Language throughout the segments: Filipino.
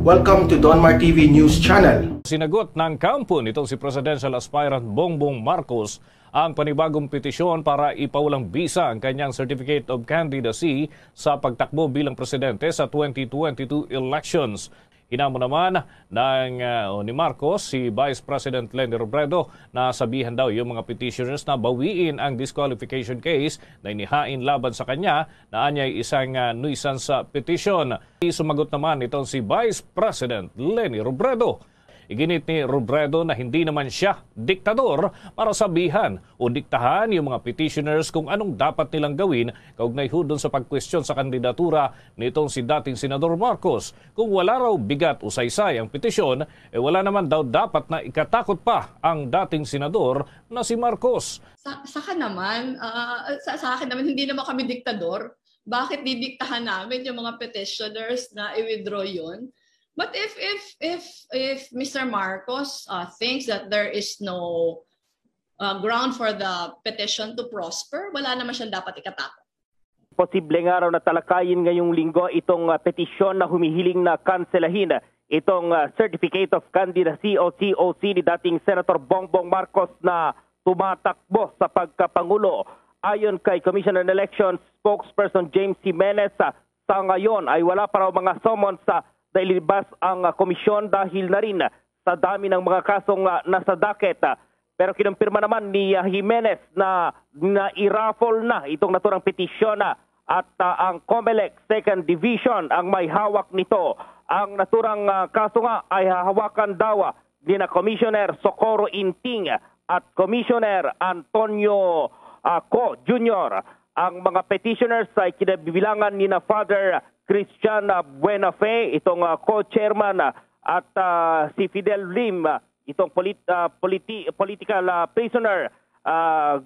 Welcome to Donmar TV News Channel. Sinagot ng kampo nitong si Presidential Aspirant Bongbong Marcos ang panibagong petisyon para ipawalang bisa ang kanyang Certificate of Candidacy sa pagtakbo bilang presidente sa 2022 elections. Hinamo naman ni Marcos si Vice President Leni Robredo na sabihan daw yung mga petitioners na bawiin ang disqualification case na inihain laban sa kanya na anyay isang nuisance petition. Sumagot naman itong si Vice President Leni Robredo. Iginit ni Robredo na hindi naman siya diktador para sabihan o diktahan yung mga petitioners kung anong dapat nilang gawin kaugnay doon sa pagkwestiyon sa kandidatura nitong si dating Senador Marcos. Kung wala raw bigat o saysay ang petisyon, wala naman daw dapat na ikatakot pa ang dating senador na si Marcos. Sa akin naman, hindi naman kami diktador. Bakit didiktahan namin yung mga petitioners na i-withdraw yun? But if Mr. Marcos thinks that there is no ground for the petition to prosper, wala naman siyang dapat ikatakot. Posible nga raw na talakayin ngayong linggo itong petisyon na humihiling na kanselahin itong Certificate of Candidacy o COC ni dating Senator Bongbong Marcos na tumatakbo sa pagkapangulo. Ayon kay Commission on Elections spokesperson James Jimenez, sa ngayon ay wala pa raw mga summons sa ilibas ang komisyon dahil na rin sa dami ng mga kasong nasa docket. Pero kinumpirma naman ni Jimenez na i-raffle na itong naturang petisyon at ang COMELEC Second Division ang may hawak nito. Ang naturang kaso nga ay hahawakan daw ni na Commissioner Socorro Inting at Commissioner Antonio Co. Jr. Ang mga petitioners ay kinabibilangan ni na Father Christian Buenafe, itong co-chairman, at si Fidel Lim, itong political prisoner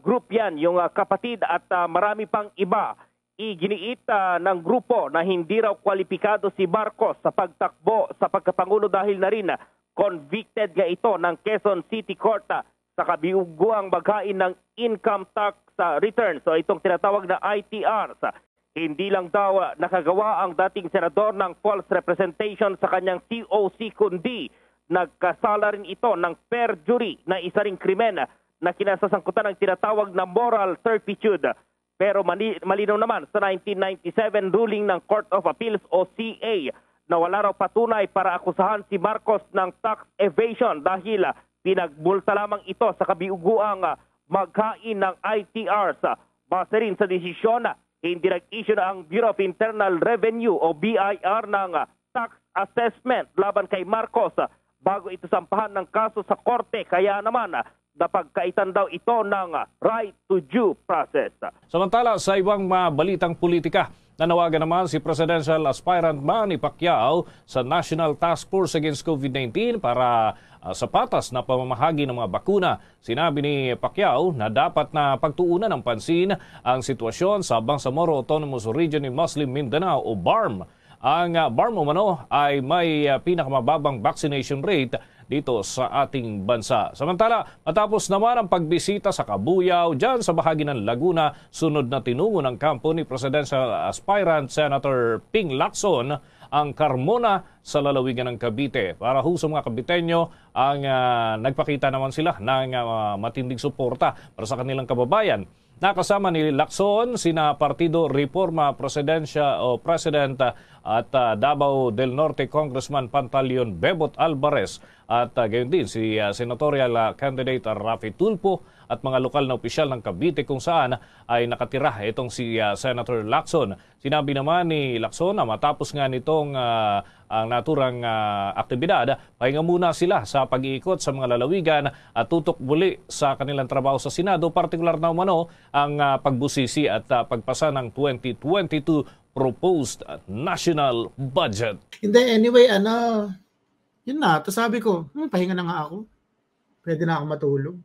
group yan, yung kapatid, at marami pang iba. Iginiit ng grupo na hindi raw kwalipikado si Marcos sa pagtakbo sa pagkapangulo dahil na rin convicted nga ito ng Quezon City Court sa kabiuguang maghain ng income tax return. So itong tinatawag na ITRs. Hindi lang daw nakagawa ang dating senador ng false representation sa kanyang COC, kundi nagkasala rin ito ng perjury na isa ring krimen na kinasasangkutan ng tinatawag na moral turpitude. Pero malinaw naman sa 1997 ruling ng Court of Appeals o CA na wala raw patunay para akusahan si Marcos ng tax evasion dahil pinagmulta lamang ito sa kabiuguang maghain ng ITRs. Base rin sa desisyon, hindi nag-issue na ang Bureau of Internal Revenue o BIR ng tax assessment laban kay Marcos bago ito sampahan ng kaso sa korte. Kaya naman napagkaitan daw ito ng right to due process. Samantala, sa ibang balitang politika, nanawagan naman si Presidential Aspirant Manny Pacquiao sa National Task Force Against COVID-19 para sa patas na pamamahagi ng mga bakuna. Sinabi ni Pacquiao na dapat na pagtuunan ng pansin ang sitwasyon sa Bangsamoro Autonomous Region in Muslim Mindanao o BARM. Ang BARM umano ay may pinakamababang vaccination rate dito sa ating bansa. Samantala, matapos naman ang pagbisita sa Kabuyao dyan sa bahagi ng Laguna, sunod na tinungo ng kampo ni Presidential Aspirant Senator Ping Lacson ang Carmona sa lalawigan ng Cavite. Para sa mga Caviteño, ang nagpakita naman sila ng matinding suporta para sa kanilang kababayan. Nakasama ni Lacson sina Partido Reforma Presidencia o President at Davao del Norte Congressman Pantaleon Bebot Alvarez at gayon din si senatorial candidate Rafi Tulfo at mga lokal na opisyal ng Cavite kung saan ay nakatira itong si Senator Lacson. Sinabi naman ni Lacson na matapos nga nitong ang naturang aktibidad, pahinga muna sila sa pag-iikot sa mga lalawigan at tutok muli sa kanilang trabaho sa Senado, partikular na umano ang pagbusisi at pagpasa ng 2022 proposed national budget. Hindi, anyway, yun na. Tapos sabi ko, pahinga na nga ako. Pwede na ako matulog.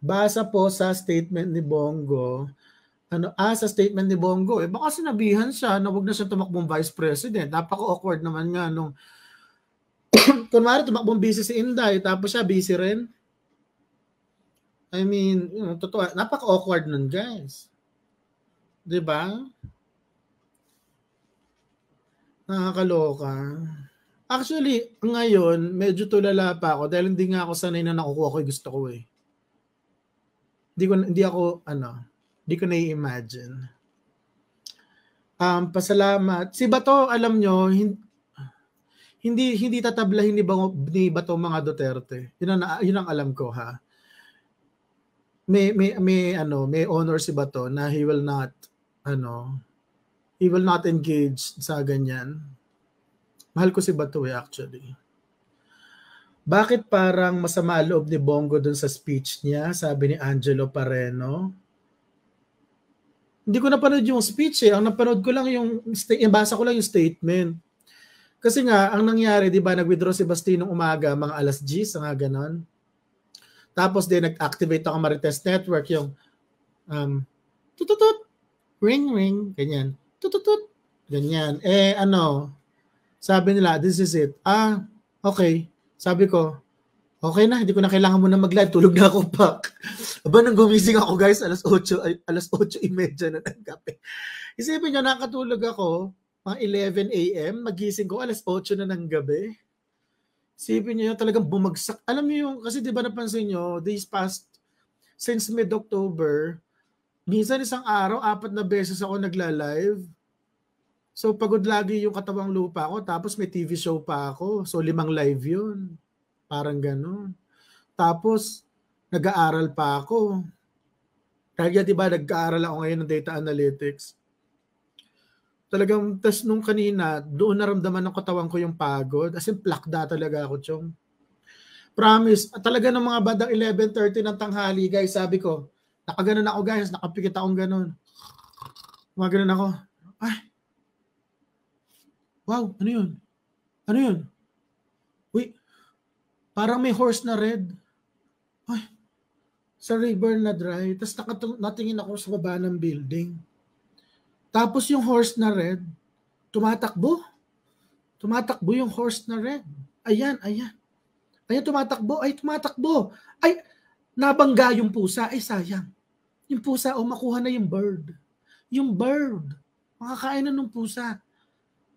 Basa po sa statement ni Bongo, sa statement ni Bongo, baka sinabihan siya na huwag na siya tumakbong vice president. Napaka-awkward naman nga nung kunwari tumakbong busy si Inday, tapos siya busy rin. I mean, totoo, napaka-awkward nun, guys. 'Di ba? Nakakaloka. Actually, ngayon, medyo tulala pa ako dahil hindi nga ako sanay na nakukuha ko yung gusto ko eh. Hindi ko nai-imagine. Pasalamat. Si Bato, alam nyo, hindi tatablahin ni Bato mga Duterte. Yun ang alam ko ha. May honor si Bato na he will not engage sa ganyan. Mahal ko si Bato actually. Bakit parang masama loob ni Bongo dun sa speech niya? Sabi ni Angelo Pareno. Hindi ko napanood yung speech eh. Ang napanood ko lang basa ko lang yung statement. Kasi nga, ang nangyari, di ba, nag-withdraw si Basti nung umaga, mga alas 10, nga ganon. Tapos din, nag-activate ang Marites Network, yung tututut, ring, ring, ganyan. Tututut, ganyan. Sabi nila, this is it. Okay. Sabi ko, okay na, hindi ko na kailangan mo na mag-live. Tulog na ako, pak. Aba, nang gumising ako, guys, alas 8:30 na ng gabi. Isipin nyo, nakatulog ako, mga 11 a.m., magising ko, alas 8 na ng gabi. Isipin nyo, talagang bumagsak. Alam niyo yung, kasi di ba napansin nyo, since mid-October, minsan isang araw, 4 na beses ako nagla-live. So, pagod lagi yung katawang lupa ko, tapos may TV show pa ako. So, 5 live yun. Parang gano'n. Tapos, nag-aaral pa ako. Kaya diba, nag-aaral ako ngayon ng data analytics. Talagang, tas nung kanina, doon naramdaman ng katawan ko yung pagod. As in, plakda talaga ako, Chong. Promise, talaga ng mga bandang 11:30 ng tanghali, guys, sabi ko, nakaganon ako, guys, nakapikit akong ganon. Maganon ako. Ay, wow, ano yun? Ano yun? Uy, parang may horse na red. Ay, sa river na dry. Tapos natingin ako sa baba ng building. Tapos yung horse na red, tumatakbo. Tumatakbo yung horse na red. Ayan. Ayan, tumatakbo. Ay, nabangga yung pusa. Ay, sayang. Yung pusa, makuha na yung bird. Yung bird. Makakain na ng pusa.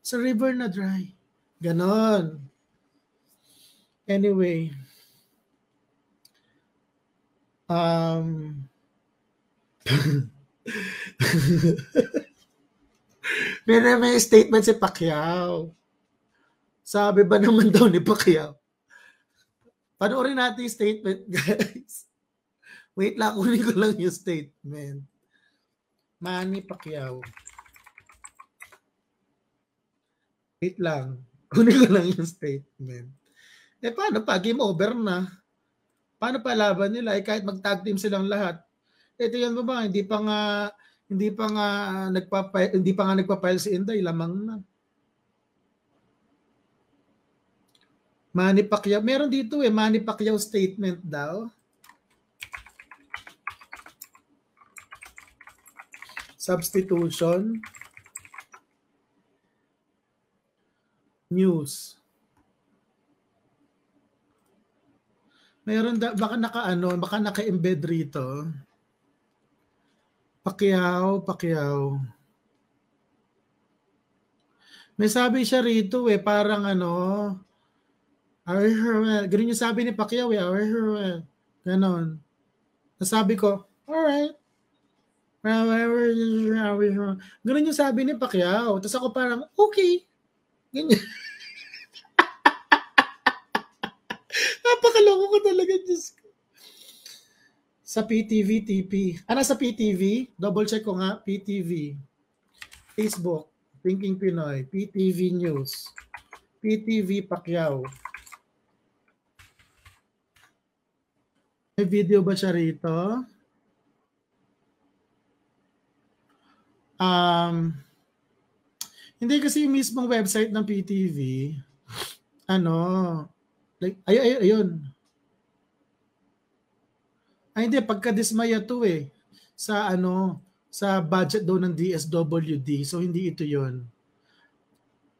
Sa river na dry. Ganon. Anyway. May statement si Pacquiao. Sabi ba naman daw ni Pacquiao? Panoorin natin yung statement, guys. Wait lang, kunin ko lang yung statement. Manny Pacquiao. Wait lang. Kunin ko lang yung statement. Paano pa? Game over na. Paano pa laban nila? Kahit mag-tag team silang lahat. Ito yan ba? Hindi pa nga nagpa-file si Inday. Lamang na. Manny Pacquiao. Meron dito Manny Pacquiao statement daw. Substitution. News. Meron baka naka-embed rito. Pacquiao. May sabi siya rito parang ganun yung sabi ni Pacquiao ganon. Nasabi ko, alright. Ganun yung sabi ni Pacquiao. Tapos ako parang, okay. Ganyan. Napakaloko ko talaga, Diyos ko. Sa PTV, TP. Sa PTV? Double check ko nga, PTV. Facebook, Thinking Pinoy, PTV News, PTV Pacquiao. May video ba siya rito? Hindi kasi yung mismong website ng PTV, ayun. Ay, hindi, pagkadismaya to sa budget daw ng DSWD. So, hindi ito yun.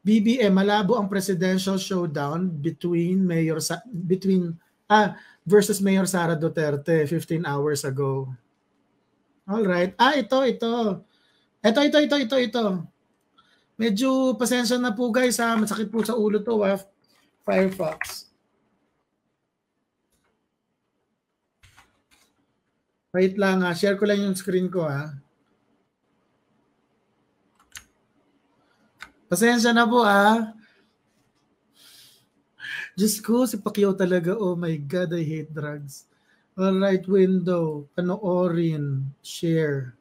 BBM, malabo ang presidential showdown versus Mayor Sara Duterte 15 hours ago. All right. Ito. Medyo pasensya na po guys ha. Masakit po sa ulo to ha. Firefox. Wait lang ha. Share ko lang yung screen ko ha. Pasensya na po ha. Diyos ko, si Pacquiao talaga. Oh my God, I hate drugs. Alright, window. Panoorin. Share.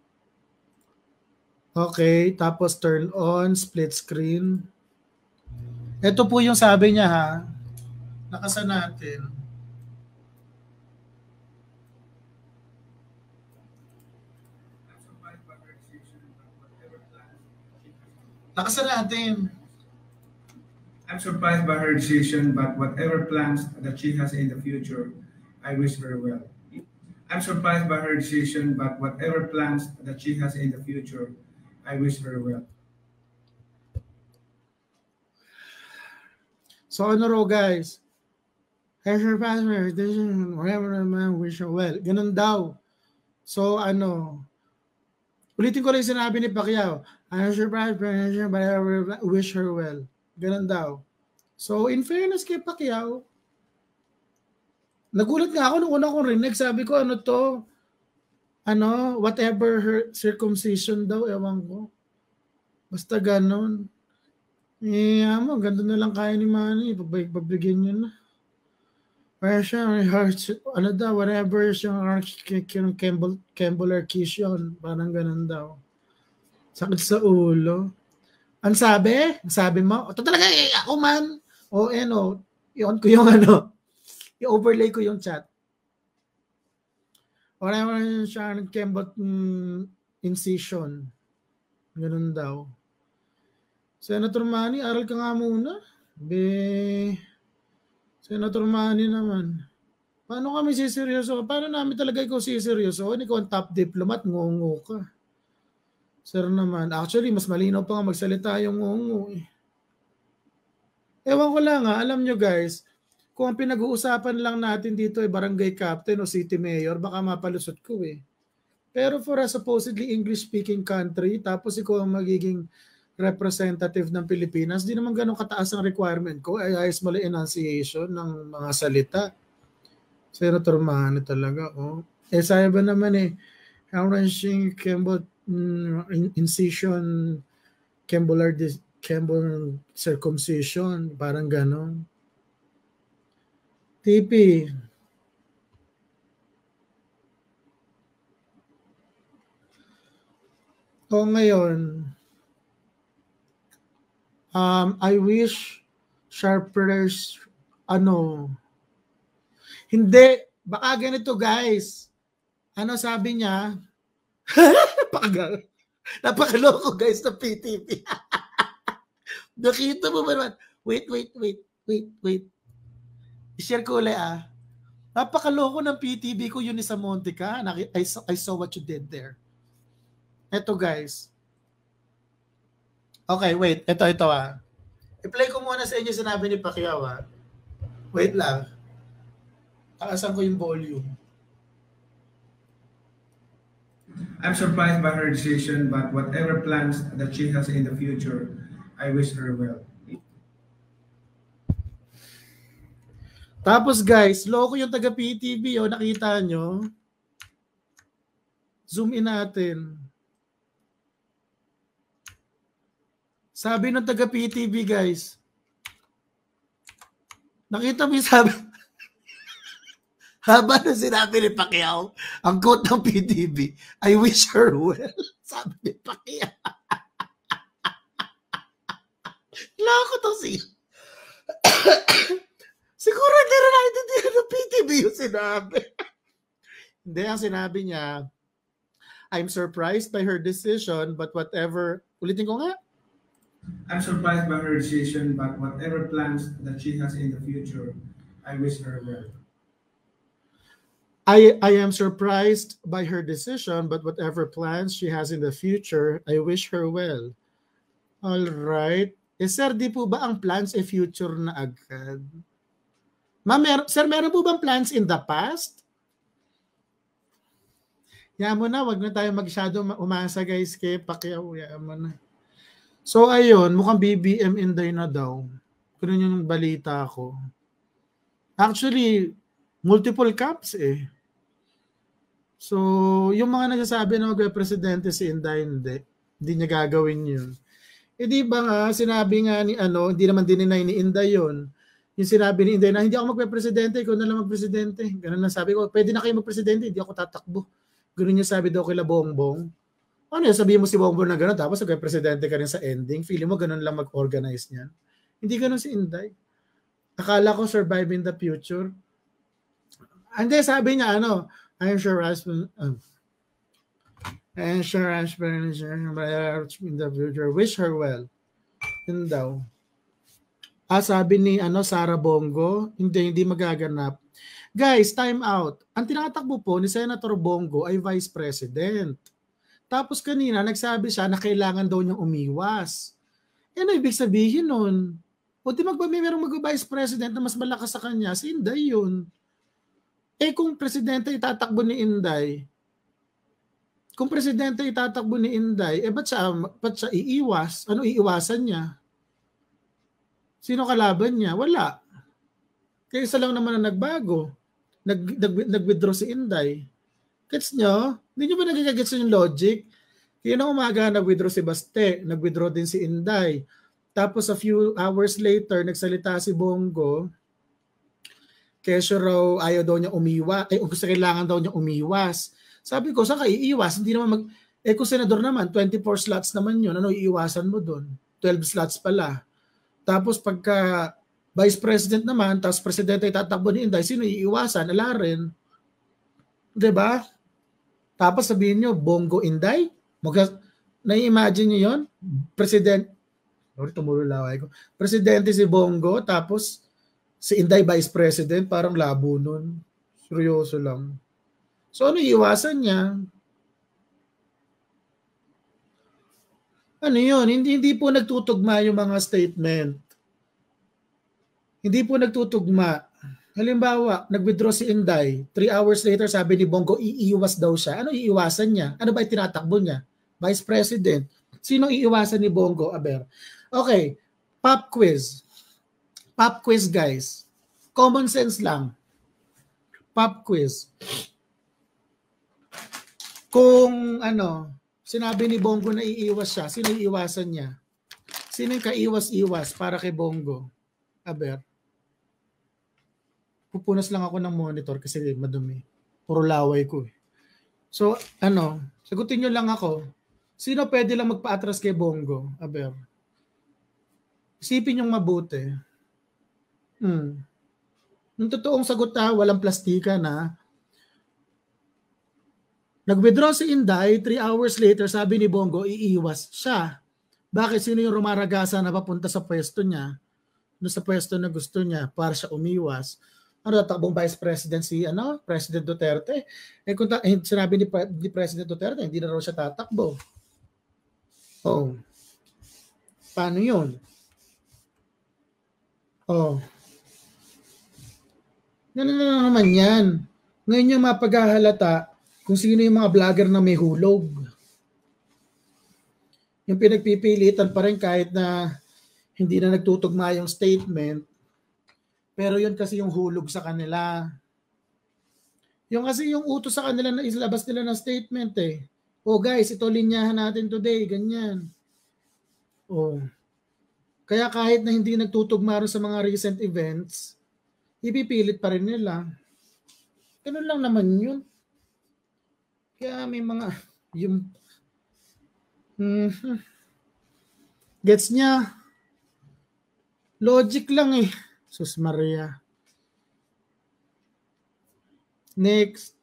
Okay, tapos turn on, split screen. Ito po yung sabi niya ha. Nakasan natin. Nakasan natin. I'm surprised by her decision, but whatever plans that she has in the future, I wish her well. I'm surprised by her decision, but whatever plans that she has in the future, I wish her well. So ano ro guys? I surprised by her decision, whatever man wish her well. Ganun daw. So ano, ulitin ko lang yung sinabi ni Pacquiao. I'm surprised by her decision, but I wish her well. Ganun daw. So in fairness kay Pacquiao, nagulat nga ako nung una kong rinig. Sabi ko, ano to? Ano, whatever her circumcision daw, ewan ko. Basta ganon. Eh, ganda na lang kaya ni Manny. Pagbigyan nyo na. Kaya siya, ano daw, whatever siyang Campbell Arquisian. Parang ganon daw. Sakit sa ulo. Ang sabi mo, ito talaga ako man. O i-on ko yung i-overlay ko yung chat. Whatever siya Campbell incision. Ganun daw. Senator Manny, aral ka nga muna. Senator Manny naman. Paano kami siseryoso? Paano namin talaga ikaw siseryoso? Ikaw ang top diplomat, ngungu ka. Sir naman, actually, mas malinaw pa nga magsalita yung ngungu eh. Ewan ko lang ha, alam nyo guys, kung ang pinag-uusapan lang natin dito ay barangay captain o city mayor, baka mapalusot ko eh. Pero for a supposedly English-speaking country, tapos ikaw ang magiging representative ng Pilipinas, di naman ganun kataas ang requirement ko, ay ayos mali enunciation ng mga salita. Senator Manny talaga, oh. Eh, sabi ba naman eh, how rushing Campbell incision, Campbell circumcision, parang ganon. TP. O ngayon, I wish sharpers, hindi, baka ganito guys. Ano sabi niya? Napakaloko guys ng PTV. Nakita mo ba naman? Wait. I-share ko ulit ah. Napakaloko ng PTV ko yun sa Montica. I saw what you did there. Eto guys. Okay, wait. Ito ah. I-play ko muna sa inyo sinabi ni Pacquiao ah. Wait lang. Taasan ko yung volume. I'm surprised by her decision, but whatever plans that she has in the future, I wish her well. Tapos guys, loko yung taga PTV, oh, nakita nyo? Zoom in natin. Sabi ng taga PTV guys. Nakita mo yung sabi? Haba na sinabi ni Pacquiao, ang quote ng PTV, I wish her well. Sabi ni Pacquiao. Lako to siguro hindi rin naintindihan ng PTV yung sinabi. Hindi, ang sinabi niya, I'm surprised by her decision, but whatever, ulitin ko nga. I'm surprised by her decision, but whatever plans that she has in the future, I wish her well. I am surprised by her decision, but whatever plans she has in the future, I wish her well. All right. Eh, sir, di po ba ang plans e future na agad? Ma'am, sir, meron po bang plans in the past? Yan mo na, wag na tayo masyado umasa guys kay Pacquiao. Yan mo na. So ayun, mukhang BBM Inday na daw. Ganun yung balita ko. Actually, multiple caps eh. So, yung mga nagsasabi na magpe-presidente si Inday, hindi niya gagawin yun. Eh di ba nga, sinabi nga ni hindi naman dininay ni Inday yun. Yung sinabi ni Inday na hindi ako magpe-presidente, ikaw na lang magpresidente. Ganun lang sabi ko, pwede na kayo magpresidente, hindi ako tatakbo. Ganun yung sabi daw kila Bongbong. Ano yun, sabihin mo si Bongbong na gano'n, tapos magpe-presidente ka rin sa ending, feeling mo ganun lang mag-organize niyan. Hindi ganun si Inday. Akala ko survive in the future. Hindi, sabi niya I'm sure Ashburn in the future. Wish her well. Yun daw. Sabi ni Sara Bongo, hindi magaganap. Guys, time out. Ang tinatakbo po ni Senator Bongo ay Vice President. Tapos kanina, nagsabi siya na kailangan daw niyang umiwas. Ano ibig sabihin nun? O di merong mag-Vice President na mas malakas sa kanya, si Inday yun. Eh kung presidente itatakbo ni Inday, ba't siya iiwas? Ano iiwasan niya? Sino kalaban niya? Wala. Kaya isa lang naman ang nagbago. Nag-withdraw si Inday. Gets nyo? Hindi nyo ba nagigagets yung logic? Kaya nung umaga nag-withdraw si Baste, nag-withdraw din si Inday. Tapos a few hours later, nagsalita si Bongo, kesyo raw ayaw daw niya umiwas, gusto kailangan daw niya umiwas. Sabi ko, saan ka iiwas? Hindi naman kung senador naman, 24 slots naman yun, ano iiwasan mo doon? 12 slots pala. Tapos pagka Vice President naman, tapos Presidente itatakbo ni Inday, sino iiwasan? Ala rin. Diba? Tapos sabihin nyo, Bongo Inday? Na-imagine nyo yun? Presidente si Bongo, tapos si Inday Vice President, parang labo nun. Seryoso lang. So ano iiwasan niya? Ano yun? Hindi po nagtutugma yung mga statement. Hindi po nagtutugma. Halimbawa, nag-withdraw si Inday. 3 hours later, sabi ni Bongo, iiwas daw siya. Ano iiwasan niya? Ano ba tinatakbo niya? Vice President. Sino iiwasan ni Bongo? Aber. Okay. Pop quiz. Pop quiz, guys. Common sense lang. Pop quiz. Kung sinabi ni Bongo na iiwas siya, sino iiwasan niya? Sino yung kaiwas-iwas para kay Bongo? Aber. Pupunas lang ako ng monitor kasi madumi. Puro laway ko eh. So, sagutin nyo lang ako. Sino pwede lang magpa-atras kay Bongo? Aber. Isipin yung mabuti. Yung totoong sagot walang plastika na. Nag-withdraw si Inday, 3 hours later, sabi ni Bongo, iiwas siya. Bakit? Sino yung rumaragasa na papunta sa pwesto niya? Sa pwesto na gusto niya para siya umiwas. Tatakbong Vice President si President Duterte. Kung sinabi ni President Duterte, hindi na raw siya tatakbo. Oh. Paano yun? Oh. Ano naman yan? Ngayon yung mapaghahalata kung sino yung mga vlogger na may hulog. Yung pinagpipilitan pa rin kahit na hindi na nagtutugma yung statement. Pero yun kasi yung hulog sa kanila. Yung kasi yung utos sa kanila na ilalabas nila ng statement eh. Oh guys, ito linyahan natin today, ganyan. Oh. Kaya kahit na hindi nagtutugma rin sa mga recent events, ipipilit pa rin nila. Ganun lang naman yun. Kaya may mga gets niya. Logic lang eh. Sus Maria. Next.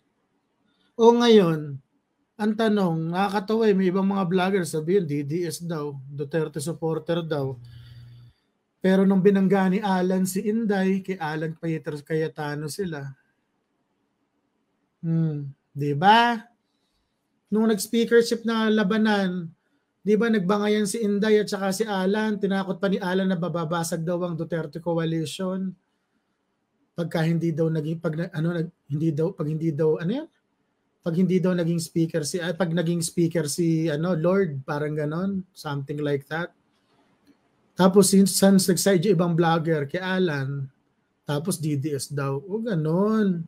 O ngayon, ang tanong, nakakatawa eh, may ibang mga vlogger sabihin, DDS daw, Duterte supporter daw. Pero nung binangga ni Alan si Inday, kay Alan Cayetano sila. Diba? Nung nag-speakership na labanan, diba nagbangayan si Inday at saka si Alan, tinakot pa ni Alan na bababasag daw ang Duterte coalition. Pag hindi daw naging speaker si Lord, parang ganon, something like that. Tapos since nag-side yung ibang vlogger kay Alan, tapos DDS daw. O ganon.